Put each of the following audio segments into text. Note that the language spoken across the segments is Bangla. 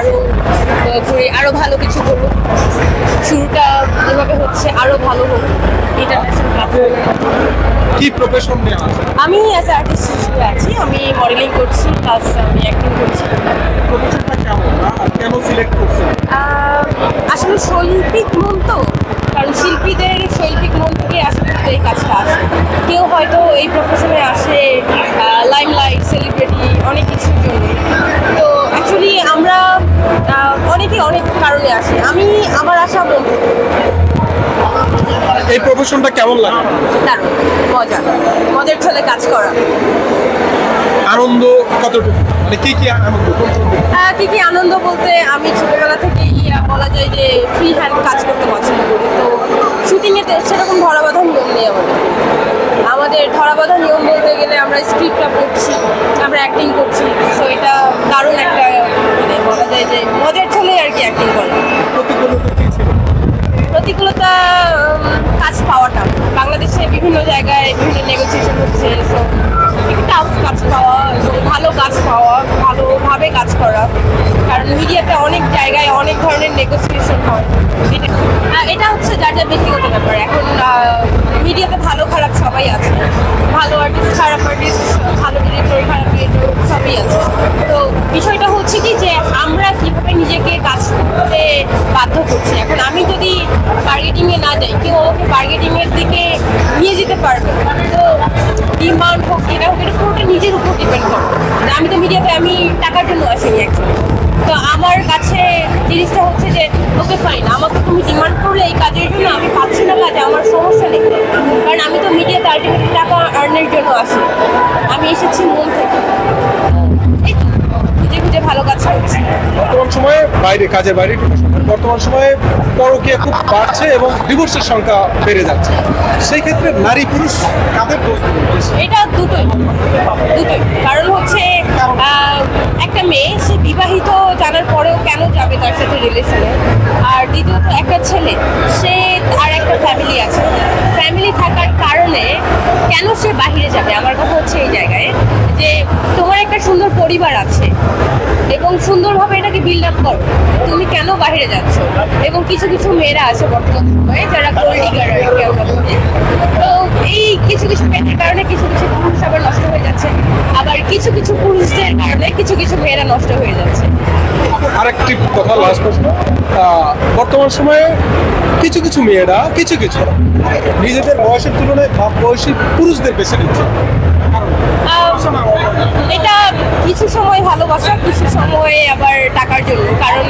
আরও করে আরও ভালো কিছু করবো। শুরুটা যেভাবে হচ্ছে আরও ভালো হোক ইন্টারন্যাশনাল প্ল্যাটফর্মে। কি প্রফেশন নিয়ে আছে? আমি অ্যাজ আর্টিস্ট হিসেবে আছি, আমি মডেলিং করছি প্লাস আমি অ্যাক্টিং করছি। প্রফেশনটা কেমন আর কেন সিলেক্ট করছেন? আসলে শৈল্পিক মন তো, কারণ শিল্পীদের শৈল্পিক মন থেকে আসলে এই কাজটা আসে। কেউ হয়তো এই প্রফেশনে আসে লাইমলাইট, সেলিব্রিটি, অনেক কিছুর জন্য। তো অ্যাকচুয়ালি আমরা অনেকে অনেক কারণে আসে, আমি আমার আশা বলবো এই প্রফেশনটা কেমন লাগে? দারুণ মজা, মজার ছলে কাজ করা। আনন্দ কতটুকু, মানে কি কি আনন্দ? কি কি আনন্দ বলতে, আমি ছোটবেলা থেকে বলা যায় যে ফ্রি হ্যান্ড কাজ করতে পছন্দ করি। তো শুটিংয়ে সেরকম ধরাবাঁধা নিয়ম নেই আমাদের ধরাবাঁধা নিয়ম বলতে গেলে আমরা স্ক্রিপ্টটা পড়ছি, আমরা অ্যাক্টিং করছি। সো এটা দারুণ একটা মানে বলা যায় যে মজার ছলে আর কি অ্যাক্টিং করে। প্রতিকূলতা কাজ পাওয়াটা, বাংলাদেশে বিভিন্ন জায়গায় বিভিন্ন নেগোসিয়েশন হচ্ছে। সো একটু টাফ কাজ পাওয়া এবং ভালো কাজ পাওয়া, ভালোভাবে কাজ করা, কারণ মিডিয়াতে অনেক জায়গায় অনেক ধরনের নেগোসিয়েশন হয়। এটা হচ্ছে যার যার ব্যক্তিগত ব্যাপার। এখন মিডিয়াতে ভালো খারাপ সবাই আছে, ভালো আর্টিস্ট, খারাপ আর্টিস্ট, ভালো ডিরেক্টর, খারাপ ডিরেক্টর, সবই আছে। তো বিষয়টা হচ্ছে কি যে আমরা কীভাবে নিজেকে কাজ করতে বাধ্য করছি। এখন আমি যদি টার্গেটিংয়ে না যাই, কেউ আমাকে টার্গেটিংয়ের দিকে নিয়ে যেতে পারবে। তো ডিমান্ড হোক এটা হোক, এটা পুরোটা নিজের উপর ডিপেন্ড করে। আমি তো মিডিয়াতে আমি টাকার জন্য আসিনি অ্যাকচুয়ালি। তো আমার কাছে জিনিসটা হচ্ছে যে ওকে ফাইন, আমাকে তুমি ডিমান্ড করলে এই কাজের জন্য, আমি পাচ্ছি না কাজে, আমার সমস্যা নেই, কারণ আমি তো মিডিয়াতে আলটিমেটলি টাকা আর্নের জন্য আসি। আমি এসেছি মন থেকে, এই তো খুঁজে খুঁজে ভালো কাজ করছি। বর্তমান সময়ে কাজের বাইরে বর্তমান সময়ে পরকীয়া খুব বাড়ছে এবং ডিভোর্সের সংখ্যা বেড়ে যাচ্ছে। সেই ক্ষেত্রে নারী পুরুষ কাদের দোষ দিবেন? এটা দুটোই, কারণ হচ্ছে একটা মেয়ে সে বিবাহিত জানার পরেও কেন যাবে তার সাথে রিলেশনে, আর দ্বিতীয়ত একটা ছেলে, সে আর একটা ফ্যামিলি আছে, ফ্যামিলি থাকার কারণে কেন সে বাহিরে যাবে। আমার কথা হচ্ছে এই জায়গায় যে তোমার একটা সুন্দর পরিবার আছে এবং সুন্দরভাবে এটাকে বিল্ড আপ করো, তুমি কেন বাইরে যাচ্ছ। এবং কিছু কিছু মেয়েরা আছে বর্তমান সময়ে যারা গোল্ড ডিগার আর কি আমরা বলি। তো এই কিছু কিছু মেয়েদের কারণে কিছু কিছু পুরুষ আবার নষ্ট হয়ে যাচ্ছে, আবার কিছু কিছু পুরুষদের কারণে কিছু কিছু মেয়েরা নষ্ট হয়ে যাচ্ছে। আরেকটি কথা, লাস্ট প্রশ্ন, বর্তমান সময়ে কিছু কিছু মেয়েরা নিজেদের বয়সের তুলনায় বাপ বয়সী পুরুষদের বেছে নিচ্ছে। এটা কিছু সময় ভালোবাসা, কিছু সময় আবার টাকার জন্য। কারণ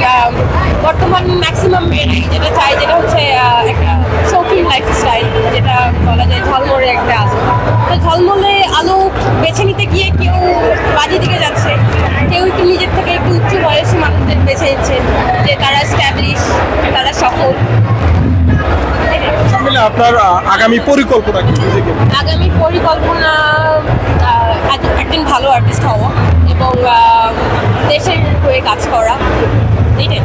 বর্তমান ম্যাক্সিমাম মেয়েরাই যেটা চায়, যেটা হচ্ছে একটা শৌখিন লাইফস্টাইল, যেটা বলা যায় ঝলমলে একটা আলো। তো ঝলমলে আলো বেছে নিতে গিয়ে কেউ বাজে দিকে যাচ্ছে, কেউ একটু নিজের থেকে একটু উচ্চ বয়সী মানুষদের বেছে নিচ্ছে যে তারা স্ট্যাবলিশ, তারা সফল। আপনার আগামী পরিকল্পনা কি? আগামী পরিকল্পনা একদিন ভালো আর্টিস্ট হওয়া এবং দেশের হয়ে কাজ করা, এইটাই।